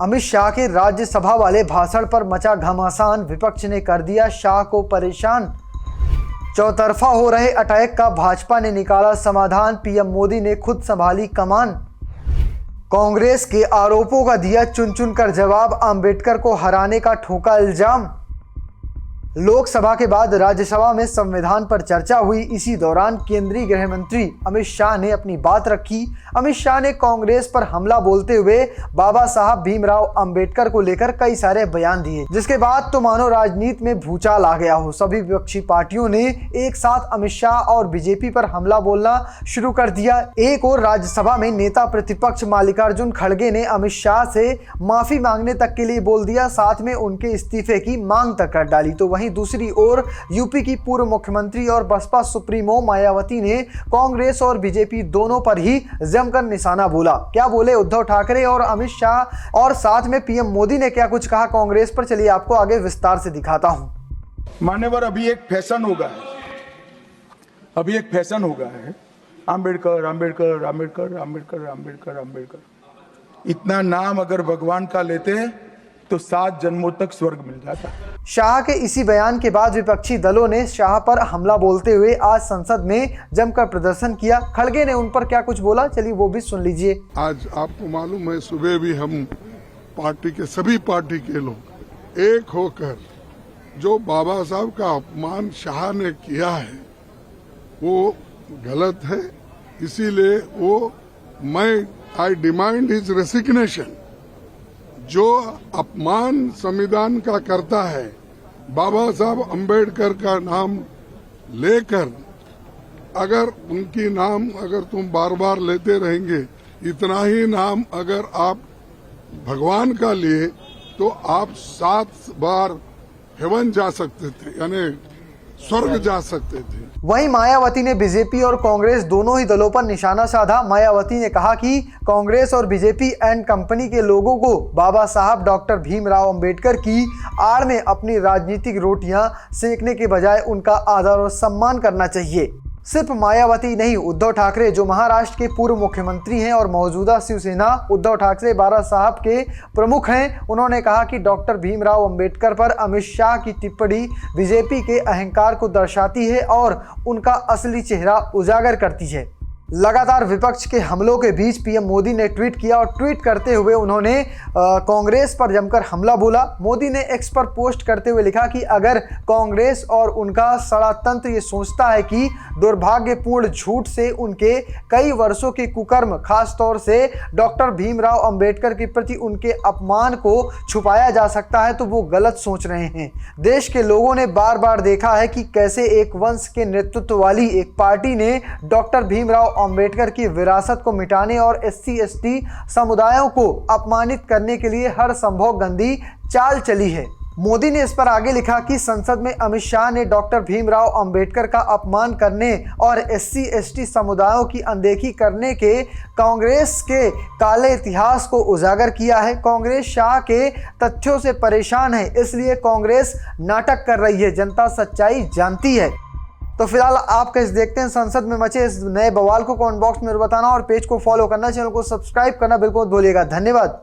अमित शाह के राज्यसभा वाले भाषण पर मचा घमासान, विपक्ष ने कर दिया शाह को परेशान। चौतरफा हो रहे अटैक का भाजपा ने निकाला समाधान, पीएम मोदी ने खुद संभाली कमान। कांग्रेस के आरोपों का दिया चुन चुन कर जवाब, अंबेडकर को हराने का ठोका इल्जाम। लोकसभा के बाद राज्यसभा में संविधान पर चर्चा हुई। इसी दौरान केंद्रीय गृह मंत्री अमित शाह ने अपनी बात रखी। अमित शाह ने कांग्रेस पर हमला बोलते हुए बाबा साहब भीमराव अंबेडकर को लेकर कई सारे बयान दिए, जिसके बाद तो मानो राजनीति में भूचाल आ गया हो। सभी विपक्षी पार्टियों ने एक साथ अमित शाह और बीजेपी पर हमला बोलना शुरू कर दिया। एक और राज्यसभा में नेता प्रतिपक्ष मल्लिकार्जुन खड़गे ने अमित शाह से माफी मांगने तक के लिए बोल दिया, साथ में उनके इस्तीफे की मांग तक कर डाली। तो वहीं दूसरी ओर यूपी की पूर्व मुख्यमंत्री और बसपा सुप्रीमो मायावती ने कांग्रेस और बीजेपी दोनों पर ही जमकर निशाना बोला। क्या बोले उद्धव ठाकरे और अमित शाह, और साथ में पीएम मोदी ने क्या कुछ कहा कांग्रेस पर, चलिए आपको आगे विस्तार से दिखाता हूं। मान्यवर, अभी एक फैशन हो गया है, अंबेडकर अंबेडकर अंबेडकर अंबेडकर अंबेडकर अंबेडकर। इतना नाम अगर भगवान का लेते हैं तो 7 जन्मों तक स्वर्ग मिल जाता। शाह के इसी बयान के बाद विपक्षी दलों ने शाह पर हमला बोलते हुए आज संसद में जमकर प्रदर्शन किया। खड़गे ने उन पर क्या कुछ बोला, चलिए वो भी सुन लीजिए। आज आपको मालूम है, सुबह भी हम सभी पार्टी के लोग एक होकर जो बाबा साहब का अपमान शाह ने किया है वो गलत है, इसीलिए आई डिमांड हिज रेसिग्नेशन। जो अपमान संविधान का करता है, बाबा साहब अंबेडकर का नाम लेकर अगर उनकी नाम अगर तुम बार बार लेते रहेंगे, इतना ही नाम अगर आप भगवान का लिए तो आप 7 बार हेवन जा सकते थे, यानी स्वर्ग जा सकते थे। वहीं मायावती ने बीजेपी और कांग्रेस दोनों ही दलों पर निशाना साधा। मायावती ने कहा कि कांग्रेस और बीजेपी एंड कंपनी के लोगों को बाबा साहब डॉक्टर भीमराव अंबेडकर की आड़ में अपनी राजनीतिक रोटियां सेकने के बजाय उनका आदर और सम्मान करना चाहिए। सिर्फ मायावती नहीं, उद्धव ठाकरे जो महाराष्ट्र के पूर्व मुख्यमंत्री हैं और मौजूदा शिवसेना उद्धव ठाकरे बाला साहब के प्रमुख हैं, उन्होंने कहा कि डॉक्टर भीमराव अंबेडकर पर अमित शाह की टिप्पणी बीजेपी के अहंकार को दर्शाती है और उनका असली चेहरा उजागर करती है। लगातार विपक्ष के हमलों के बीच पीएम मोदी ने ट्वीट किया और ट्वीट करते हुए उन्होंने कांग्रेस पर जमकर हमला बोला। मोदी ने एक्स पर पोस्ट करते हुए लिखा कि अगर कांग्रेस और उनका सड़ा तंत्र ये सोचता है कि दुर्भाग्यपूर्ण झूठ से उनके कई वर्षों के कुकर्म, खास तौर से डॉक्टर भीमराव अंबेडकर के प्रति उनके अपमान को छुपाया जा सकता है, तो वो गलत सोच रहे हैं। देश के लोगों ने बार बार देखा है कि कैसे एक वंश के नेतृत्व वाली एक पार्टी ने डॉक्टर भीमराव अंबेडकर की विरासत को मिटाने और SC/ST समुदायों को अपमानित करने के लिए हर संभव गंदी चाल चली है। मोदी ने इस पर आगे लिखा कि संसद में अमित शाह ने डॉक्टर भीमराव अंबेडकर का अपमान करने और SC/ST समुदायों की अनदेखी करने के कांग्रेस के काले इतिहास को उजागर किया है। कांग्रेस शाह के तथ्यों से परेशान है, इसलिए कांग्रेस नाटक कर रही है। जनता सच्चाई जानती है। तो फिलहाल आप कैसे देखते हैं संसद में मचे इस नए बवाल को, कमेंट बॉक्स में बताना और पेज को फॉलो करना, चैनल को सब्सक्राइब करना बिल्कुल मत भूलिएगा। धन्यवाद।